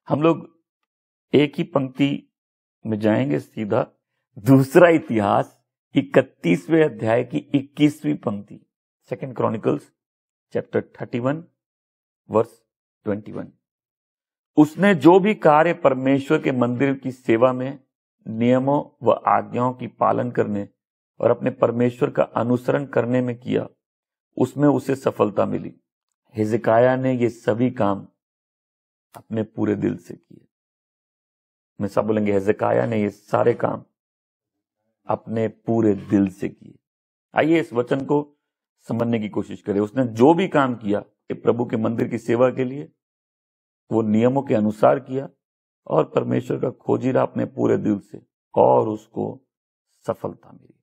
हम लोग एक ही पंक्ति में जाएंगे सीधा। दूसरा इतिहास 31वें अध्याय की 21वीं पंक्ति, 2 क्रॉनिकल्स चैप्टर 31 वर्स 21। उसने जो भी कार्य परमेश्वर के मंदिर की सेवा में नियमों व आज्ञाओं की पालन करने और अपने परमेश्वर का अनुसरण करने में किया, उसमें उसे सफलता मिली। हिजकिय्याह ने ये सभी काम अपने पूरे दिल से किए। मैं सब बोलेंगे, हिजकिय्याह ने ये सारे काम अपने पूरे दिल से किए। आइए इस वचन को समझने की कोशिश करें। उसने जो भी काम किया प्रभु के मंदिर की सेवा के लिए, वो नियमों के अनुसार किया और परमेश्वर का खोजी रहा अपने पूरे दिल से, और उसको सफलता मिली।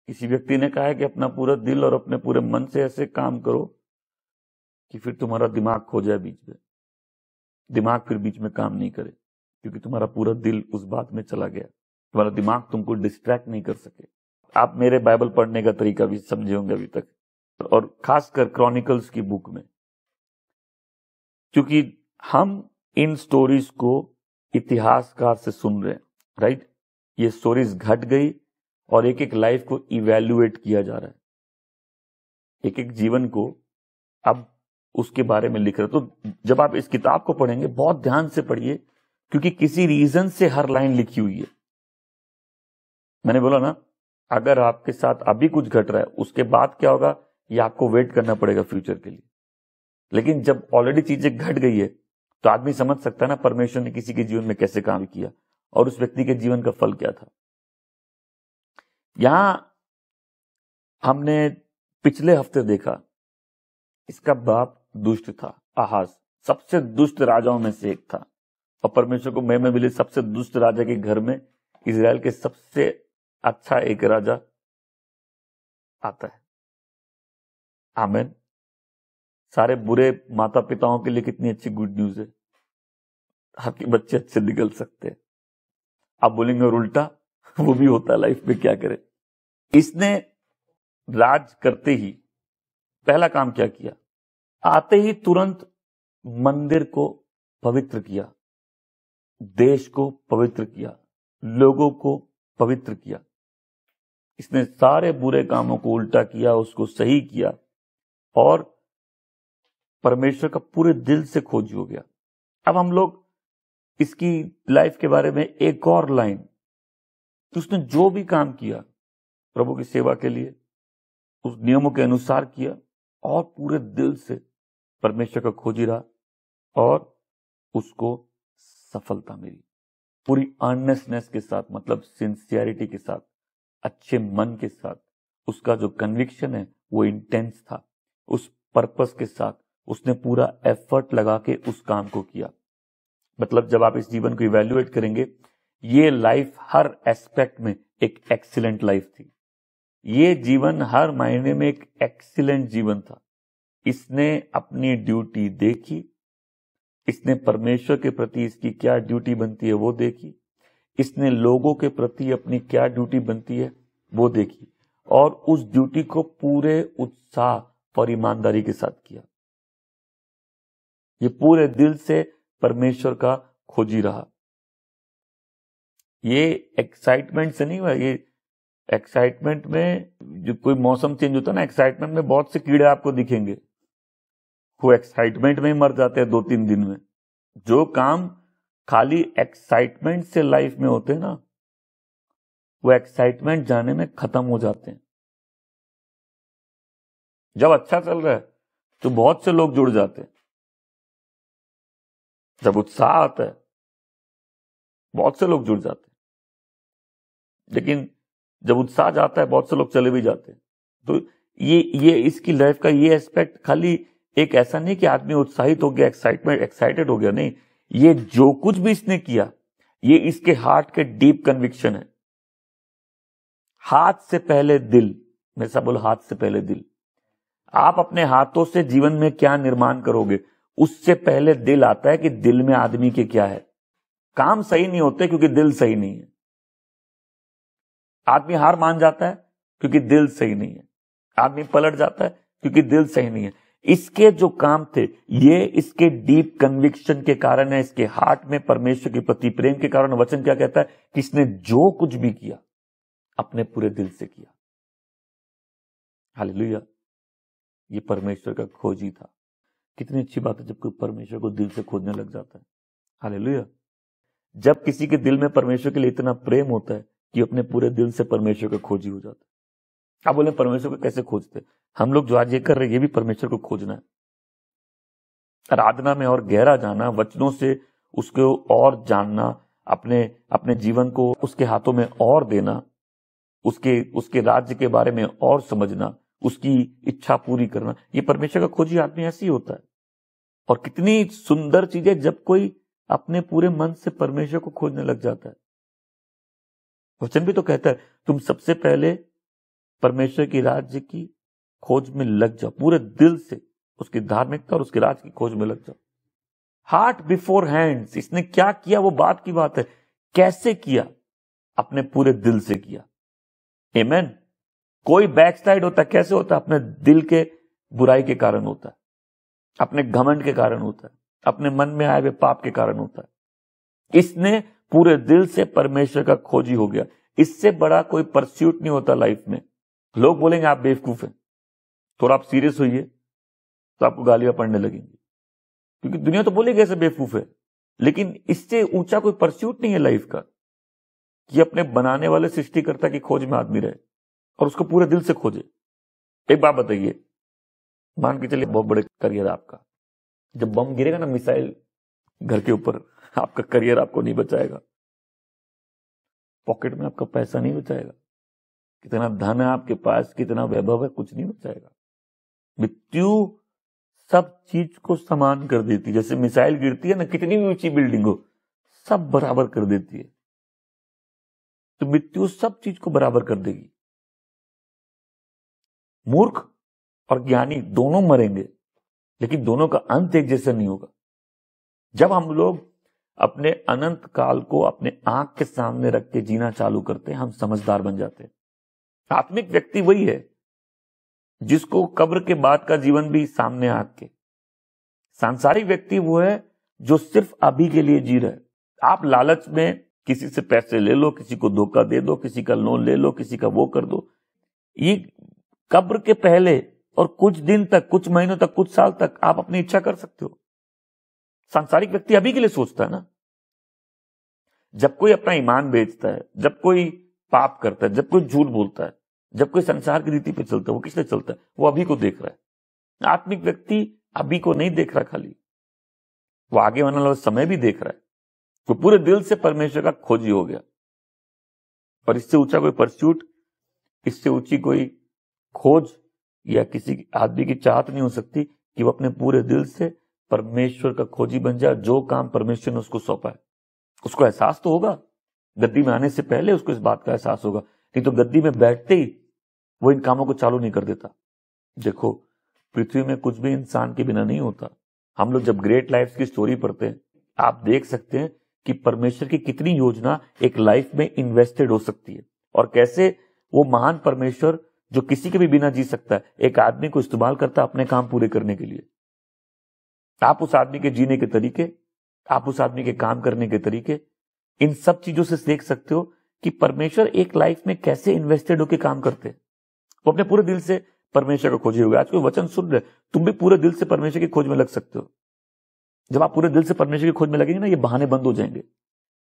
किसी व्यक्ति ने कहा है कि अपना पूरा दिल और अपने पूरे मन से ऐसे काम करो कि फिर तुम्हारा दिमाग खो जाए बीच में, दिमाग फिर बीच में काम नहीं करे, क्योंकि तुम्हारा पूरा दिल उस बात में चला गया। तुम्हारा दिमाग तुमको डिस्ट्रैक्ट नहीं कर सके। आप मेरे बाइबल पढ़ने का तरीका भी समझे होंगे अभी तक, और खासकर क्रॉनिकल्स की बुक में, क्योंकि हम इन स्टोरीज को इतिहासकार से सुन रहे हैं, राइट। ये स्टोरीज घट गई और एक एक लाइफ को इवैल्यूएट किया जा रहा है, एक एक जीवन को अब उसके बारे में लिख रहे। तो जब आप इस किताब को पढ़ेंगे बहुत ध्यान से पढ़िए, क्योंकि किसी रीजन से हर लाइन लिखी हुई है। मैंने बोला ना, अगर आपके साथ अभी कुछ घट रहा है, उसके बाद क्या होगा ये आपको वेट करना पड़ेगा फ्यूचर के लिए। लेकिन जब ऑलरेडी चीजें घट गई है तो आदमी समझ सकता है ना परमेश्वर ने किसी के जीवन में कैसे काम किया और उस व्यक्ति के जीवन का फल क्या था। यहां हमने पिछले हफ्ते देखा, इसका बाप दुष्ट था, आहाज सबसे दुष्ट राजाओं में से एक था, और परमेश्वर को महिमा मिली सबसे दुष्ट राजा के घर में इजराइल के सबसे अच्छा एक राजा आता है। आमीन। सारे बुरे माता पिताओं के लिए कितनी अच्छी गुड न्यूज है, आपके बच्चे अच्छे निकल सकते हैं। आप बोलेंगे और उल्टा, वो भी होता है लाइफ में, क्या करे। इसने राज करते ही पहला काम क्या किया, आते ही तुरंत मंदिर को पवित्र किया, देश को पवित्र किया, लोगों को पवित्र किया। इसने सारे बुरे कामों को उल्टा किया, उसको सही किया, और परमेश्वर का पूरे दिल से खोजी हो गया। अब हम लोग इसकी लाइफ के बारे में एक और लाइन, उसने जो भी काम किया प्रभु की सेवा के लिए, उस नियमों के अनुसार किया और पूरे दिल से परमेश्वर का खोजी रहा, और उसको सफलता मिली। पूरी अर्नेस्टनेस के साथ, मतलब सिंसियरिटी के साथ, अच्छे मन के साथ, उसका जो कन्विक्शन है वो इंटेंस था। उस पर्पस के साथ उसने पूरा एफर्ट लगा के उस काम को किया। मतलब जब आप इस जीवन को इवैल्यूएट करेंगे, ये लाइफ हर एस्पेक्ट में एक एक्सीलेंट लाइफ थी। ये जीवन हर मायने में एक एक्सीलेंट जीवन था। इसने अपनी ड्यूटी देखी, इसने परमेश्वर के प्रति इसकी क्या ड्यूटी बनती है वो देखी, इसने लोगों के प्रति अपनी क्या ड्यूटी बनती है वो देखी, और उस ड्यूटी को पूरे उत्साह और ईमानदारी के साथ किया। ये पूरे दिल से परमेश्वर का खोजी रहा। ये एक्साइटमेंट से नहीं हुआ। ये एक्साइटमेंट में जो कोई मौसम चेंज होता है ना, एक्साइटमेंट में बहुत से कीड़े आपको दिखेंगे, वो एक्साइटमेंट में ही मर जाते हैं 2-3 दिन में। जो काम खाली एक्साइटमेंट से लाइफ में होते हैं ना, वो एक्साइटमेंट जाने में खत्म हो जाते हैं। जब अच्छा चल रहा है तो बहुत से लोग जुड़ जाते हैं, जब उत्साह आता है बहुत से लोग जुड़ जाते हैं, लेकिन जब उत्साह जाता है बहुत से लोग चले भी जाते हैं। तो ये इसकी लाइफ का ये एस्पेक्ट खाली एक ऐसा नहीं कि आदमी उत्साहित हो गया, एक्साइटेड हो गया, नहीं। ये जो कुछ भी इसने किया, ये इसके हार्ट के डीप कन्विक्शन है। हाथ से पहले दिल, मैं सब बोल हाथ से पहले दिल। आप अपने हाथों से जीवन में क्या निर्माण करोगे, उससे पहले दिल आता है कि दिल में आदमी के क्या है। काम सही नहीं होते क्योंकि दिल सही नहीं है। आदमी हार मान जाता है क्योंकि दिल सही नहीं है। आदमी पलट जाता है क्योंकि दिल सही नहीं है। इसके जो काम थे ये इसके डीप कन्विक्शन के कारण है, इसके हार्ट में परमेश्वर के प्रति प्रेम के कारण। वचन क्या कहता है कि इसने जो कुछ भी किया अपने पूरे दिल से किया। हालेलुया। ये परमेश्वर का खोजी था। कितनी अच्छी बात है जब कोई परमेश्वर को दिल से खोजने लग जाता है। हालेलुया। जब किसी के दिल में परमेश्वर के लिए इतना प्रेम होता है कि अपने पूरे दिल से परमेश्वर का खोजी हो जाता है। आप बोले परमेश्वर को कैसे खोजते? हम लोग जो आज ये कर रहे हैं ये भी परमेश्वर को खोजना है। आराधना में और गहरा जाना, वचनों से उसको और जानना, अपने जीवन को उसके हाथों में और देना, उसके राज्य के बारे में और समझना, उसकी इच्छा पूरी करना, ये परमेश्वर का खोजी आदमी ऐसे ही होता है। और कितनी सुंदर चीज है जब कोई अपने पूरे मन से परमेश्वर को खोजने लग जाता है। वचन भी तो कहता है तुम सबसे पहले परमेश्वर की राज्य की खोज में लग जाओ, पूरे दिल से उसकी धार्मिकता और उसके राज्य की खोज में लग जाओ। Heart before hands. इसने क्या किया वो बात की बात है, कैसे किया? अपने पूरे दिल से किया। आमेन। कोई बैकसाइड होता है, कैसे होता है? अपने दिल के बुराई के कारण होता है, अपने घमंड के कारण होता है, अपने मन में आए हुए पाप के कारण होता है। इसने पूरे दिल से परमेश्वर का खोजी हो गया। इससे बड़ा कोई परस्यूट नहीं होता लाइफ में। लोग बोलेंगे आप बेवकूफ हैं, थोड़ा आप सीरियस होइए तो आपको गालियां पड़ने लगेंगी, क्योंकि दुनिया तो बोलेगी ऐसे बेवकूफ है। लेकिन इससे ऊंचा कोई परस्यूट नहीं है लाइफ का कि अपने बनाने वाले सृष्टिकर्ता की खोज में आदमी रहे और उसको पूरे दिल से खोजे। एक बात बताइए, मान के चलिए बहुत बड़े करियर आपका, जब बम गिरेगा ना मिसाइल घर के ऊपर, आपका करियर आपको नहीं बचाएगा, पॉकेट में आपका पैसा नहीं बचाएगा, कितना धन है आपके पास, कितना वैभव है, कुछ नहीं बचाएगा। मृत्यु सब चीज को समान कर देती है। जैसे मिसाइल गिरती है ना, कितनी भी ऊंची बिल्डिंग हो सब बराबर कर देती है, तो मृत्यु सब चीज को बराबर कर देगी। मूर्ख और ज्ञानी दोनों मरेंगे, लेकिन दोनों का अंत एक जैसा नहीं होगा। जब हम लोग अपने अनंत काल को अपने आंख के सामने रख के जीना चालू करते हैं, हम समझदार बन जाते हैं। आत्मिक व्यक्ति वही है जिसको कब्र के बाद का जीवन भी सामने आंख के। सांसारिक व्यक्ति वो है जो सिर्फ अभी के लिए जी रहा है। आप लालच में किसी से पैसे ले लो, किसी को धोखा दे दो, किसी का लोन ले लो, किसी का वो कर दो। ये कब्र के पहले और कुछ दिन तक, कुछ महीनों तक, कुछ साल तक आप अपनी इच्छा कर सकते हो। सांसारिक व्यक्ति अभी के लिए सोचता है ना। जब कोई अपना ईमान बेचता है, जब कोई पाप करता है, जब कोई झूठ बोलता है, जब कोई संसार की रीति पे चलता है, वो किस लिए चलता है? वो अभी को देख रहा है। आत्मिक व्यक्ति अभी को नहीं देख रहा, खाली वो आगे आने वाला समय भी देख रहा है। वो पूरे दिल से परमेश्वर का खोजी हो गया। और इससे ऊंचा कोई परस्यूट, इससे ऊंची कोई खोज या किसी आदमी की चाहत नहीं हो सकती कि वो अपने पूरे दिल से परमेश्वर का खोजी बन जाए। जो काम परमेश्वर ने उसको सौंपा है, उसको एहसास तो होगा। गद्दी में आने से पहले उसको इस बात का एहसास होगा, नहीं तो गद्दी में बैठते ही वो इन कामों को चालू नहीं कर देता। देखो, पृथ्वी में कुछ भी इंसान के बिना नहीं होता। हम लोग जब ग्रेट लाइफ की स्टोरी पढ़ते हैं, आप देख सकते हैं कि परमेश्वर की कितनी योजना एक लाइफ में इन्वेस्टेड हो सकती है, और कैसे वो महान परमेश्वर जो किसी के भी बिना जी सकता है, एक आदमी को इस्तेमाल करता है अपने काम पूरे करने के लिए। आप उस आदमी के जीने के तरीके, आप उस आदमी के काम करने के तरीके, इन सब चीजों से देख सकते हो कि परमेश्वर एक लाइफ में कैसे इन्वेस्टेड होकर काम करते हैं। वो अपने पूरे दिल से परमेश्वर को खोजे हुए। आज कोई वचन सुन रहे, तुम भी पूरे दिल से परमेश्वर की खोज में लग सकते हो। जब आप पूरे दिल से परमेश्वर की खोज में लगेंगे ना, ये बहाने बंद हो जाएंगे।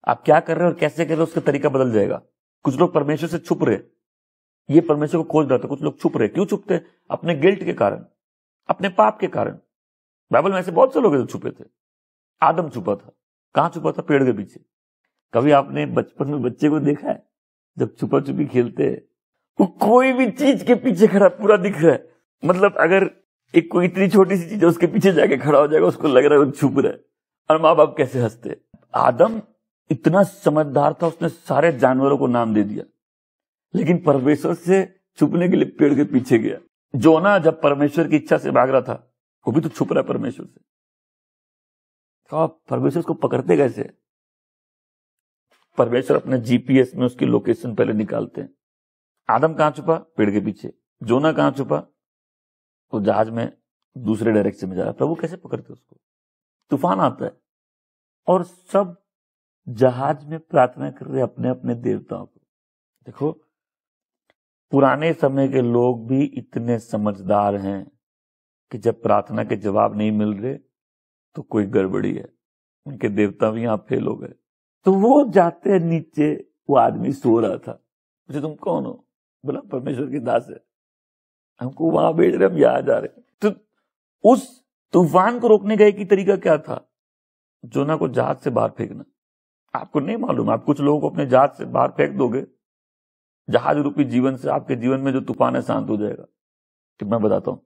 आप क्या कर रहे हो और कैसे कर रहे हो उसका तरीका बदल जाएगा। कुछ लोग परमेश्वर से छुप रहे, ये परमेश्वर को खोज रहा था। कुछ लोग छुप रहे, क्यों छुपते हैं? अपने गिल्ट के कारण, अपने पाप के कारण। बाइबल में ऐसे बहुत से लोग जो छुपे थे। आदम छुपा था, कहां छुपा था? पेड़ के पीछे। कभी आपने बचपन में बच्चे को देखा है जब छुपा छुपी खेलते हैं, वो कोई भी चीज के पीछे खड़ा पूरा दिख रहा है। मतलब अगर एक कोई इतनी छोटी सी चीज है उसके पीछे जाके खड़ा हो जाएगा, उसको लग रहा है वो छुप रहा है। और माँ बाप कैसे हंसते। आदम इतना समझदार था, उसने सारे जानवरों को नाम दे दिया, लेकिन परमेश्वर से छुपने के लिए पेड़ के पीछे गया। जोना जब परमेश्वर की इच्छा से भाग रहा था, वो भी तो छुप रहा है परमेश्वर से। परमेश्वर को पकड़ते कैसे? परमेश्वर अपने जीपीएस में उसकी लोकेशन पहले निकालते हैं, आदम कहां छुपा? पेड़ के पीछे। जोना कहां छुपा? तो जहाज में दूसरे डायरेक्शन में जा रहा। प्रभु कैसे पकड़ते उसको? तूफान आता है और सब जहाज में प्रार्थना कर रहे अपने अपने देवताओं को। देखो, पुराने समय के लोग भी इतने समझदार हैं कि जब प्रार्थना के जवाब नहीं मिल रहे तो कोई गड़बड़ी है, उनके देवता भी यहां फेल हो गए। तो वो जाते हैं नीचे, वो आदमी सो रहा था। मुझे, तुम कौन हो? बोला, परमेश्वर की दास है, हमको वहां भेज रहे, हम यहां जा रहे। तो उस तूफान को रोकने का एक ही तरीका क्या था? जोना को जहाज से बाहर फेंकना। आपको नहीं मालूम, आप कुछ लोगों को अपने जहाज से बाहर फेंक दोगे, जहाज रूपी जीवन से आपके जीवन में जो तूफान है शांत हो जाएगा। कि मैं बताता हूं,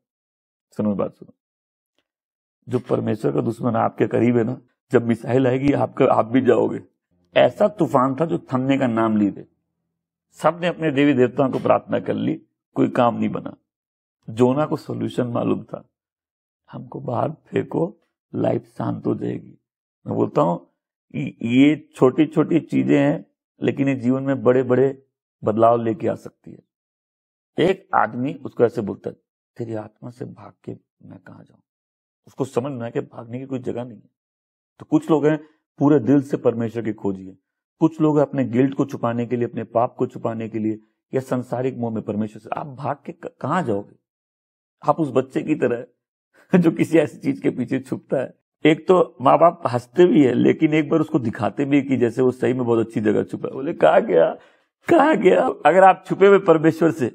सुनो बात सुनो। जो परमेश्वर का दुश्मन आपके करीब है ना, जब मिसाइल आएगी आप भी जाओगे। ऐसा तूफान था जो थमने का नाम ली दे। सबने अपने देवी देवताओं को प्रार्थना कर ली, कोई काम नहीं बना। जोना को सॉल्यूशन मालूम था, हमको बाहर फेंको, लाइफ शांत हो जाएगी। मैं बोलता हूं ये छोटी छोटी चीजें हैं, लेकिन ये जीवन में बड़े बड़े बदलाव लेके आ सकती है। एक आदमी उसको ऐसे बोलता है, तेरी आत्मा से भाग के मैं कहां जाऊं? उसको समझ में आया कि भागने की कोई जगह नहीं है। तो कुछ लोग हैं पूरे दिल से परमेश्वर की खोजी है, कुछ लोग अपने गिल्ट को छुपाने के लिए, अपने पाप को छुपाने के लिए, या संसारिक मोह में परमेश्वर से। आप भाग के कहां जाओगे? आप उस बच्चे की तरह जो किसी ऐसी चीज के पीछे छुपता है। एक तो माँ बाप हंसते भी है, लेकिन एक बार उसको दिखाते भी कि जैसे वो सही में बहुत अच्छी जगह छुपा है। बोले, कहां गया, कहां गया? अगर आप छुपे हुए परमेश्वर से,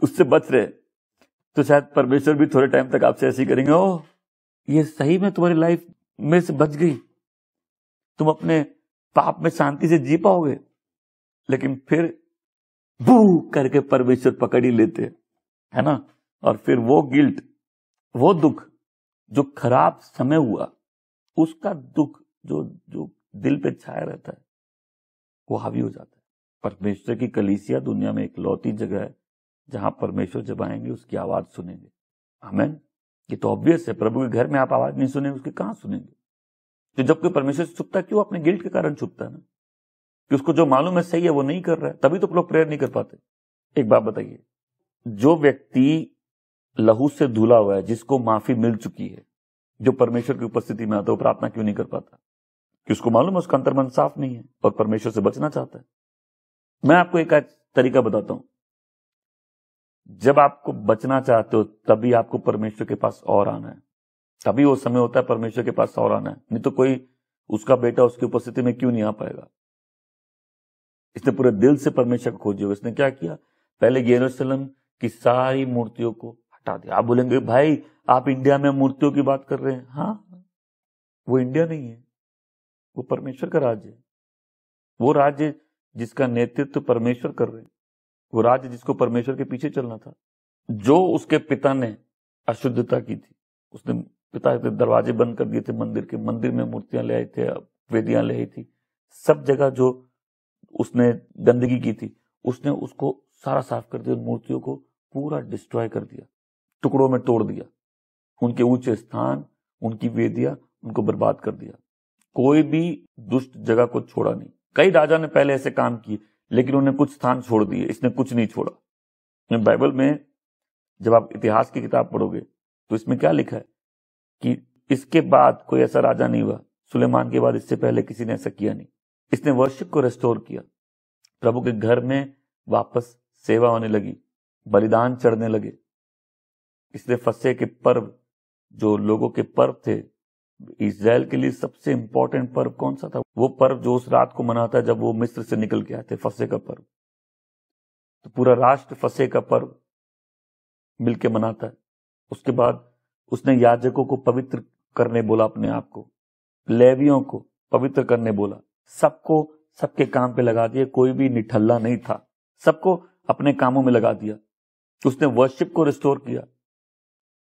उससे बच रहे, तो शायद परमेश्वर भी थोड़े टाइम तक आपसे ऐसे ही करेंगे, ओह ये सही में तुम्हारी लाइफ में से बच गई, तुम अपने पाप में शांति से जी पाओगे। लेकिन फिर बू करके परमेश्वर पकड़ ही लेते, है ना? और फिर वो गिल्ट, वो दुख जो खराब समय हुआ, उसका दुख जो जो दिल पे छाया रहता है, वो हावी हो जाता है। परमेश्वर की कलीसिया दुनिया में एक लौती जगह है जहां परमेश्वर जब आएंगे उसकी आवाज सुनेंगे। आमीन। ये तो ऑब्वियस है, प्रभु के घर में आप आवाज नहीं सुनेंगे, उसकी कहां सुनेंगे? तो जब कोई परमेश्वर से छुपता है, क्यों? अपने गिल्ट के कारण छुपता है ना, कि उसको जो मालूम है सही है वो नहीं कर रहा है, तभी तो लोग प्रेयर नहीं कर पाते। एक बात बताइए, जो व्यक्ति लहू से धुला हुआ है, जिसको माफी मिल चुकी है, जो परमेश्वर की उपस्थिति में आता है, वो प्रार्थना क्यों नहीं कर पाता? कि उसको मालूम है उसका अंतर्मन साफ नहीं है और परमेश्वर से बचना चाहता है। मैं आपको एक तरीका बताता हूं। जब आपको बचना चाहते हो, तभी आपको परमेश्वर के पास और आना है। तभी वो समय होता है परमेश्वर के पास और आना है। नहीं तो कोई उसका बेटा उसकी उपस्थिति में क्यों नहीं आ पाएगा? इसने पूरे दिल से परमेश्वर को खोजी होगा। इसने क्या किया? पहले यरूशलेम की सारी मूर्तियों को हटा दिया। आप बोलेंगे, भाई आप इंडिया में मूर्तियों की बात कर रहे हैं। हाँ, वो इंडिया नहीं है, वो परमेश्वर का राज्य है। वो राज्य जिसका नेतृत्व परमेश्वर कर रहे हैं, वो राज्य जिसको परमेश्वर के पीछे चलना था। जो उसके पिता ने अशुद्धता की थी, उसने पिता के दरवाजे बंद कर दिए थे मंदिर के, मंदिर में मूर्तियां ले आए थे, वेदियां ले आई थी, सब जगह जो उसने गंदगी की थी, उसने उसको सारा साफ कर दिया, मूर्तियों को पूरा डिस्ट्रॉय कर दिया, टुकड़ों में तोड़ दिया, उनके ऊंचे स्थान, उनकी वेदियां, उनको बर्बाद कर दिया। कोई भी दुष्ट जगह को छोड़ा नहीं। कई राजा ने पहले ऐसे काम किए, लेकिन उन्हें कुछ स्थान छोड़ दिए, इसने कुछ नहीं छोड़ा। बाइबल में जब आप इतिहास की किताब पढ़ोगे तो इसमें क्या लिखा है कि इसके बाद कोई ऐसा राजा नहीं हुआ, सुलेमान के बाद इससे पहले किसी ने ऐसा किया नहीं। इसने वर्शिप को रेस्टोर किया, प्रभु के घर में वापस सेवा होने लगी, बलिदान चढ़ने लगे। इसलिए फसह के पर्व, जो लोगों के पर्व थे, इज़राइल के लिए सबसे इंपॉर्टेंट पर्व कौन सा था? वो पर्व जो उस रात को मनाता है जब वो मिस्र से निकल के आए थे, फसह का पर्व। तो पूरा राष्ट्र फसह का पर्व मिलके मनाता है। उसके बाद उसने याजकों को पवित्र करने बोला, अपने आप को, लेवियों को पवित्र करने बोला, सबको सबके काम पे लगा दिया, कोई भी निठल्ला नहीं था, सबको अपने कामों में लगा दिया। उसने वर्शिप को रिस्टोर किया,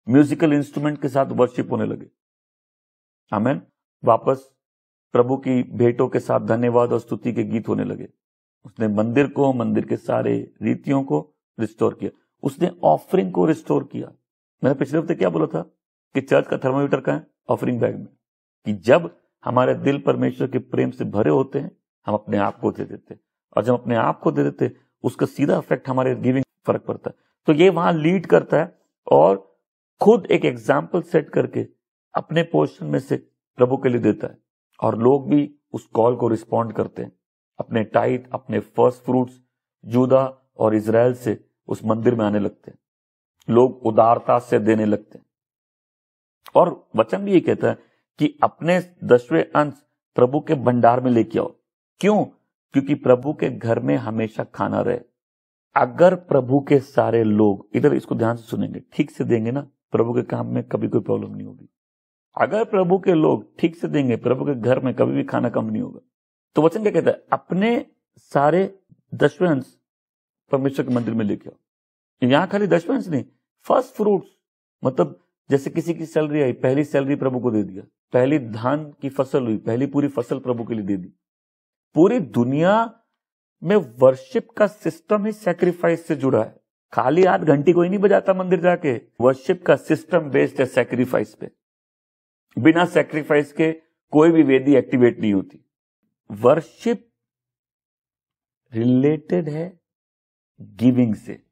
म्यूजिकल इंस्ट्रूमेंट के साथ वर्शिप होने लगे। आमीन। वापस प्रभु की भेंटों के साथ धन्यवाद और स्तुति के गीत होने लगे। उसने मंदिर को, मंदिर के सारे रीतियों को रिस्टोर किया। उसने ऑफरिंग को रिस्टोर किया। मैंने पिछले हफ्ते क्या बोला था कि चर्च का थर्मोमीटर कहां है? ऑफरिंग बैग में। कि जब हमारे दिल परमेश्वर के प्रेम से भरे होते हैं, हम अपने आप को दे देते, और जब अपने आप को दे देते, उसका सीधा इफेक्ट हमारे गिविंग फर्क पड़ता है। तो ये वहां लीड करता है और खुद एक एग्जाम्पल सेट करके अपने पोर्शन में से प्रभु के लिए देता है, और लोग भी उस कॉल को रिस्पॉन्ड करते हैं। अपने टाइट, अपने फर्स्ट फ्रूट्स यूदा और इजराइल से उस मंदिर में आने लगते हैं, लोग उदारता से देने लगते हैं। और वचन भी ये कहता है कि अपने 10वें अंश प्रभु के भंडार में लेके आओ। क्यों? क्योंकि प्रभु के घर में हमेशा खाना रहे। अगर प्रभु के सारे लोग, इधर इसको ध्यान से सुनेंगे, ठीक से देंगे ना, प्रभु के काम में कभी कोई प्रॉब्लम नहीं होगी। अगर प्रभु के लोग ठीक से देंगे, प्रभु के घर में कभी भी खाना कम नहीं होगा। तो वचन क्या कहता है? अपने सारे 10वें अंश परमेश्वर के मंदिर में लेके आओ। यहां खाली 10वें अंश नहीं, फर्स्ट फ्रूट्स, मतलब जैसे किसी की सैलरी आई, पहली सैलरी प्रभु को दे दिया, पहली धान की फसल हुई, पहली पूरी फसल प्रभु के लिए दे दी। पूरी दुनिया में वर्शिप का सिस्टम ही सैक्रिफाइस से जुड़ा है। खाली हाथ घंटी कोई नहीं बजाता मंदिर जाके। वर्शिप का सिस्टम बेस्ड है सैक्रिफाइस पे। बिना सैक्रिफाइस के कोई भी वेदी एक्टिवेट नहीं होती। वर्शिप रिलेटेड है गिविंग से।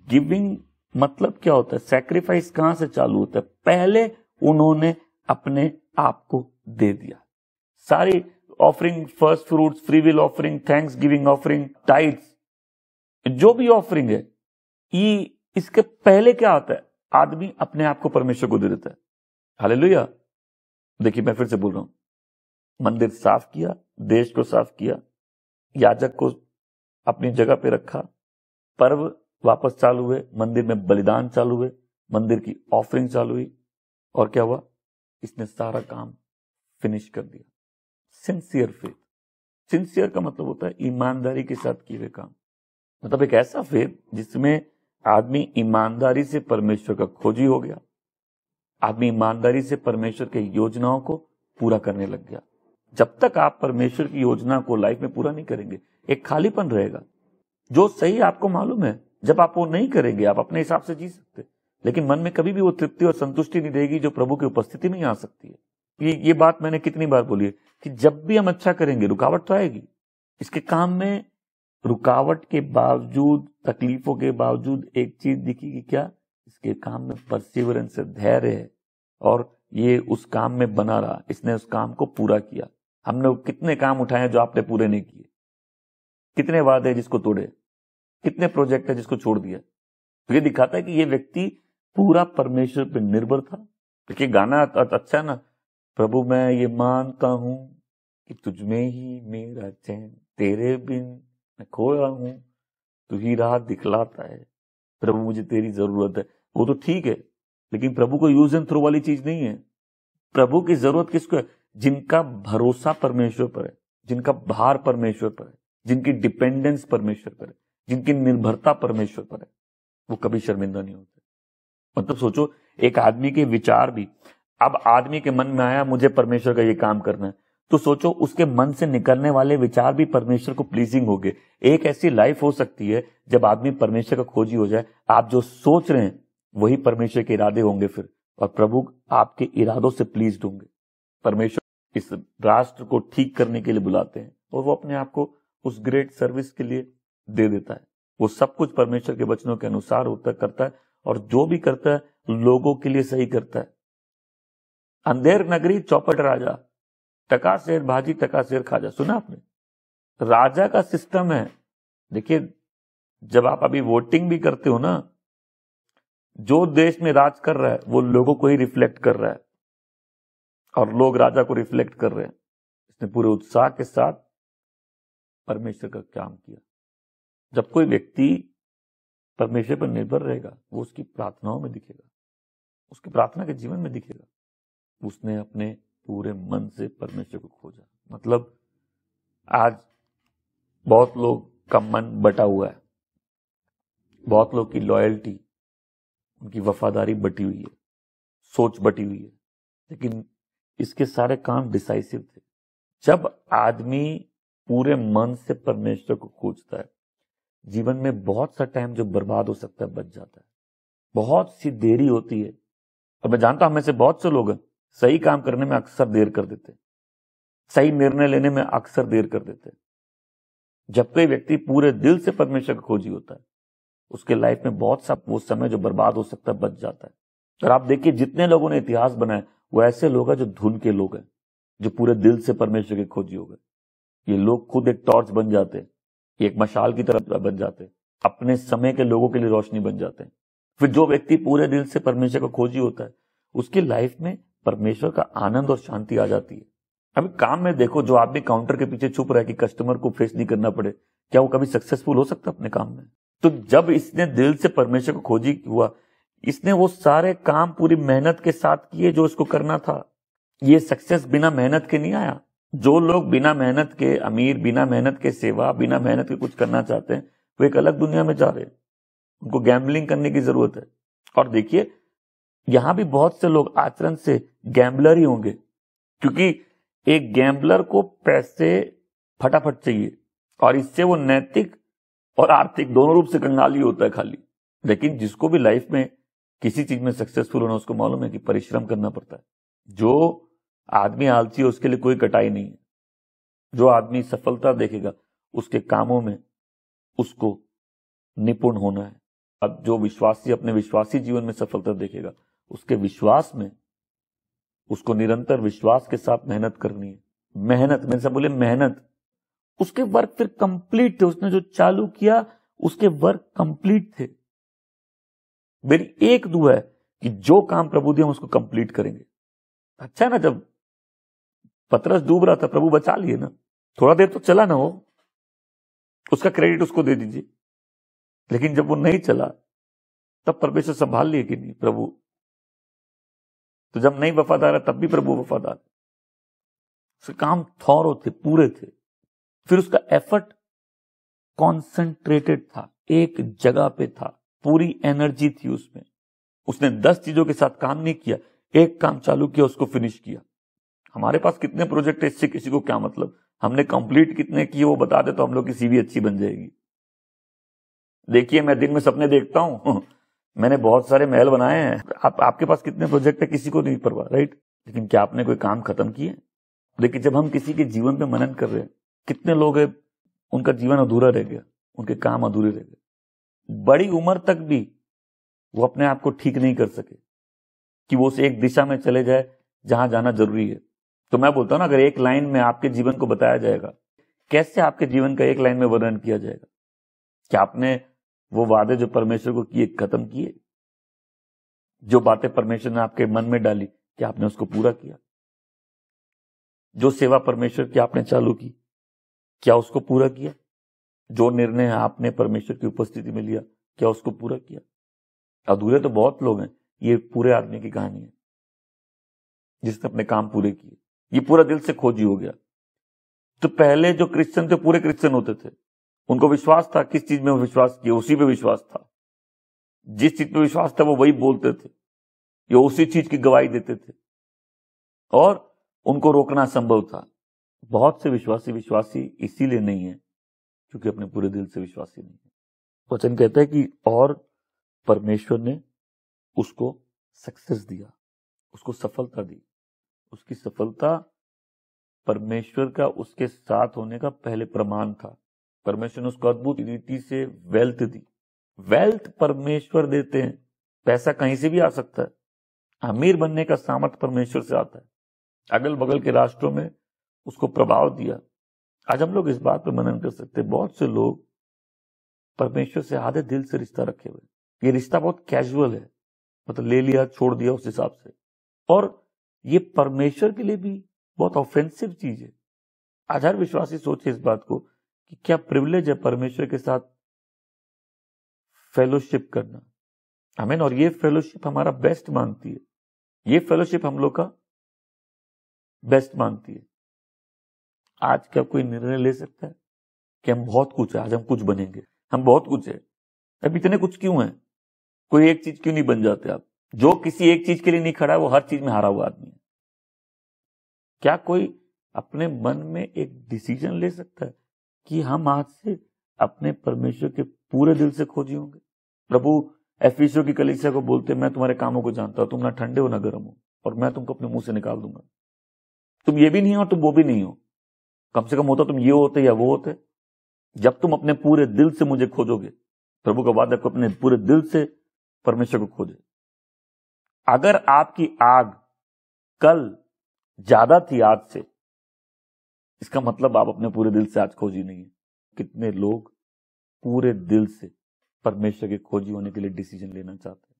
गिविंग मतलब क्या होता है? सैक्रिफाइस कहां से चालू होता है? पहले उन्होंने अपने आप को दे दिया। सारी offering, first fruits, free will offering, thanks giving offering, tights, जो भी ऑफरिंग है, ये इसके पहले क्या होता है? आदमी अपने आप को परमेश्वर को दे देता है। हालेलुया। देखिए, मैं फिर से बोल रहा हूं, मंदिर साफ किया, देश को साफ किया, याजक को अपनी जगह पे रखा, पर्व वापस चालू हुए, मंदिर में बलिदान चालू हुए, मंदिर की ऑफरिंग चालू हुई, और क्या हुआ? इसने सारा काम फिनिश कर दिया। Sincere faith. सिंसियर का मतलब होता है ईमानदारी के साथ किए हुए काम। मतलब एक ऐसा फेथ जिसमें आदमी ईमानदारी से परमेश्वर का खोजी हो गया, आदमी ईमानदारी से परमेश्वर के योजनाओं को पूरा करने लग गया। जब तक आप परमेश्वर की योजना को लाइफ में पूरा नहीं करेंगे, एक खालीपन रहेगा। जो सही आपको मालूम है, जब आप वो नहीं करेंगे, आप अपने हिसाब से जी सकते, लेकिन मन में कभी भी वो तृप्ति और संतुष्टि नहीं रहेगी जो प्रभु की उपस्थिति में ही आ सकती है। ये बात मैंने कितनी बार बोली है कि जब भी हम अच्छा करेंगे, रुकावट तो आएगी। इसके काम में रुकावट के बावजूद, तकलीफों के बावजूद एक चीज दिखेगी, क्या? इसके काम में परसिवरेंस है, धैर्य है, और ये उस काम में बना रहा, इसने उस काम को पूरा किया। हमने कितने काम उठाए जो आपने पूरे नहीं किए, कितने वादे जिसको तोड़े, कितने प्रोजेक्ट है जिसको छोड़ दिया। तो ये दिखाता है कि ये व्यक्ति पूरा परमेश्वर पर निर्भर था। देखिए, गाना अच्छा है ना, प्रभु मैं ये मानता हूं कि तुझमें ही मेरा चैन, तेरे बिन मैं खोया हूं, तू ही राह दिखलाता है, प्रभु मुझे तेरी जरूरत है। वो तो ठीक है, लेकिन प्रभु को यूज एंड थ्रो वाली चीज नहीं है। प्रभु की जरूरत किसको है? जिनका भरोसा परमेश्वर पर है, जिनका भार परमेश्वर पर है, जिनकी डिपेंडेंस परमेश्वर पर है, जिनकी निर्भरता परमेश्वर पर है, वो कभी शर्मिंदा नहीं होते। मतलब सोचो, एक आदमी के विचार भी, अब आदमी के मन में आया मुझे परमेश्वर का ये काम करना है, तो सोचो उसके मन से निकलने वाले विचार भी परमेश्वर को प्लीजिंग होंगे। एक ऐसी लाइफ हो सकती है जब आदमी परमेश्वर का खोजी हो जाए, आप जो सोच रहे हैं वही परमेश्वर के इरादे होंगे फिर, और प्रभु आपके इरादों से प्लीज्ड होंगे। परमेश्वर इस राष्ट्र को ठीक करने के लिए बुलाते हैं, और वो अपने आप को उस ग्रेट सर्विस के लिए दे देता है। वो सब कुछ परमेश्वर के वचनों के अनुसार होता करता है, और जो भी करता है लोगों के लिए सही करता है। अंधेर नगरी चौपट राजा, टका शेर भाजी टका शेर खाजा, सुना आपने? राजा का सिस्टम है। देखिए, जब आप अभी वोटिंग भी करते हो ना, जो देश में राज कर रहा है वो लोगों को ही रिफ्लेक्ट कर रहा है, और लोग राजा को रिफ्लेक्ट कर रहे हैं। इसने पूरे उत्साह के साथ परमेश्वर का काम किया। जब कोई व्यक्ति परमेश्वर पर निर्भर रहेगा, वो उसकी प्रार्थनाओं में दिखेगा, उसकी प्रार्थना के जीवन में दिखेगा। उसने अपने पूरे मन से परमेश्वर को खोजा। मतलब आज बहुत लोग का मन बटा हुआ है, बहुत लोग की लॉयल्टी, उनकी वफादारी बटी हुई है, सोच बटी हुई है, लेकिन इसके सारे काम डिसाइसिव थे। जब आदमी पूरे मन से परमेश्वर को खोजता है, जीवन में बहुत सा टाइम जो बर्बाद हो सकता है बच जाता है। बहुत सी देरी होती है, और मैं जानता हूं में से बहुत से लोग सही काम करने में अक्सर देर कर देते, सही निर्णय लेने में अक्सर देर कर देते, जब कोई व्यक्ति पूरे दिल से परमेश्वर का खोजी होता है, उसके लाइफ में बहुत सा वो समय जो बर्बाद हो सकता है बच जाता है। और आप देखिए जितने लोगों ने इतिहास बनाया वो ऐसे लोग हैं जो धुन के लोग हैं, जो पूरे दिल से परमेश्वर के खोजी हो गए। ये लोग खुद एक टॉर्च बन जाते हैं, एक मशाल की तरह बन जाते हैं, अपने समय के लोगों के लिए रोशनी बन जाते हैं। फिर जो व्यक्ति पूरे दिल से परमेश्वर का खोजी होता है, उसकी लाइफ में परमेश्वर का आनंद और शांति आ जाती है। अभी काम में देखो, जो आदमी काउंटर के पीछे छुप रहा है कि कस्टमर को फेस नहीं करना पड़े, क्या वो कभी सक्सेसफुल हो सकता अपने काम में? तो जब इसने दिल से परमेश्वर को खोजी हुआ, इसने वो सारे काम पूरी मेहनत के साथ किए जो इसको करना था। ये सक्सेस बिना मेहनत के नहीं आया। जो लोग बिना मेहनत के अमीर, बिना मेहनत के सेवा, बिना मेहनत के कुछ करना चाहते हैं, वो एक अलग दुनिया में जा रहे हैं। उनको गैम्बलिंग करने की जरूरत है। और देखिए यहां भी बहुत से लोग आचरण से गैम्बलर ही होंगे, क्योंकि एक गैम्बलर को पैसे फटाफट चाहिए और इससे वो नैतिक और आर्थिक दोनों रूप से कंगाली होता है खाली। लेकिन जिसको भी लाइफ में किसी चीज में सक्सेसफुल होना, उसको मालूम है कि परिश्रम करना पड़ता है। जो आदमी आलसी है उसके लिए कोई कटाई नहीं है। जो आदमी सफलता देखेगा उसके कामों में उसको निपुण होना है। अब जो विश्वासी अपने विश्वासी जीवन में सफलता देखेगा, उसके विश्वास में उसको निरंतर विश्वास के साथ मेहनत करनी है। मेहनत, मैंने सब बोले मेहनत, उसके वर्क फिर कंप्लीट थे। उसने जो चालू किया उसके वर्क कंप्लीट थे। मेरी एक दुआ है कि जो काम प्रभु दिया हम उसको कंप्लीट करेंगे। अच्छा है ना, जब पतरस डूब रहा था प्रभु बचा लिए ना, थोड़ा देर तो चला ना हो, उसका क्रेडिट उसको दे दीजिए। लेकिन जब वो नहीं चला तब परमेश्वर संभाल लिए कि नहीं प्रभु? तो जब नहीं वफादार है तब भी प्रभु वफादार। उसके काम थॉरो थे, पूरे थे। फिर उसका एफर्ट कॉन्सेंट्रेटेड था, एक जगह पे था, पूरी एनर्जी थी उसमें। उसने 10 चीजों के साथ काम नहीं किया, एक काम चालू किया, उसको फिनिश किया। हमारे पास कितने प्रोजेक्ट है इससे किसी को क्या मतलब? हमने कंप्लीट कितने किए वो बता दे तो हम लोग की सीवी अच्छी बन जाएगी। देखिए मैं दिन में सपने देखता हूं मैंने बहुत सारे महल बनाए हैं। आपके पास कितने प्रोजेक्ट है किसी को नहीं परवाह, राइट? लेकिन क्या आपने कोई काम खत्म किए? लेकिन जब हम किसी के जीवन पे मनन कर रहे हैं, कितने लोग हैं उनका जीवन अधूरा रह गया, उनके काम अधूरे रह गए। बड़ी उम्र तक भी वो अपने आप को ठीक नहीं कर सके कि वो उस एक दिशा में चले जाए जहां जाना जरूरी है। तो मैं बोलता हूं ना, अगर एक लाइन में आपके जीवन को बताया जाएगा, कैसे आपके जीवन का एक लाइन में वर्णन किया जाएगा? क्या आपने वो वादे जो परमेश्वर को किए खत्म किए? जो बातें परमेश्वर ने आपके मन में डाली, क्या आपने उसको पूरा किया? जो सेवा परमेश्वर की आपने चालू की, क्या उसको पूरा किया? जो निर्णय आपने परमेश्वर की उपस्थिति में लिया, क्या उसको पूरा किया? अधूरे तो बहुत लोग हैं। ये पूरे आदमी की कहानी है जिसने अपने काम पूरे किए। ये पूरा दिल से खोजी हो गया। तो पहले जो क्रिश्चियन थे पूरे क्रिश्चियन होते थे, उनको विश्वास था, किस चीज में वो विश्वास किया उसी पे विश्वास था। जिस चीज पे विश्वास था वो वही बोलते थे, या उसी चीज की गवाही देते थे, और उनको रोकना संभव था। बहुत से विश्वासी इसीलिए नहीं है क्योंकि अपने पूरे दिल से विश्वासी नहीं है। वचन कहता है कि और परमेश्वर ने उसको सक्सेस दिया, उसको सफलता दी। उसकी सफलता परमेश्वर का उसके साथ होने का पहले प्रमाण था। परमेश्वर ने उसको अद्भुत रीति से वेल्थ दी। वेल्थ परमेश्वर देते हैं, पैसा कहीं से भी आ सकता है। अमीर बनने का सामर्थ्य परमेश्वर से आता है। अगल बगल के राष्ट्रों में उसको प्रभाव दिया। आज हम लोग इस बात पर मनन कर सकते हैं, बहुत से लोग परमेश्वर से आधे दिल से रिश्ता रखे हुए। ये रिश्ता बहुत कैजुअल है, मतलब ले लिया छोड़ दिया उस हिसाब से, और ये परमेश्वर के लिए भी बहुत ऑफेंसिव चीज है। आज हर विश्वासी सोचे इस बात को कि क्या प्रिविलेज है परमेश्वर के साथ फेलोशिप करना। आमीन। और ये फेलोशिप हमारा बेस्ट मांगती है, ये फेलोशिप हम लोग का बेस्ट मांगती है। आज क्या कोई निर्णय ले सकता है कि हम बहुत कुछ है, आज हम कुछ बनेंगे, हम बहुत कुछ है? अब इतने कुछ क्यों है? कोई एक चीज क्यों नहीं बन जाते आप? जो किसी एक चीज के लिए नहीं खड़ा है वो हर चीज में हारा हुआ आदमी है। क्या कोई अपने मन में एक डिसीजन ले सकता है कि हम आज से अपने परमेश्वर के पूरे दिल से खोजी होंगे? प्रभु एफिसियों की कलीसिया को बोलते, मैं तुम्हारे कामों को जानता हूं, तुम ना ठंडे हो ना गर्म हो, और मैं तुमको अपने मुंह से निकाल दूंगा। तुम ये भी नहीं हो, तुम वो भी नहीं हो। कम से कम होता तुम ये होते या वो होते। जब तुम अपने पूरे दिल से मुझे खोजोगे, प्रभु का वादा को अपने पूरे दिल से परमेश्वर को खोजे। अगर आपकी आग कल ज्यादा थी आज से, इसका मतलब आप अपने पूरे दिल से आज खोजी नहीं है। कितने लोग पूरे दिल से परमेश्वर के खोजी होने के लिए डिसीजन लेना चाहते हैं।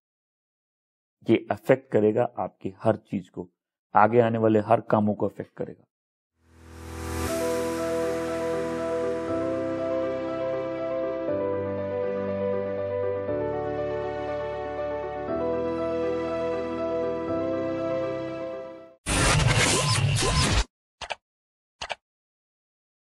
ये अफेक्ट करेगा आपकी हर चीज को, आगे आने वाले हर कामों को अफेक्ट करेगा।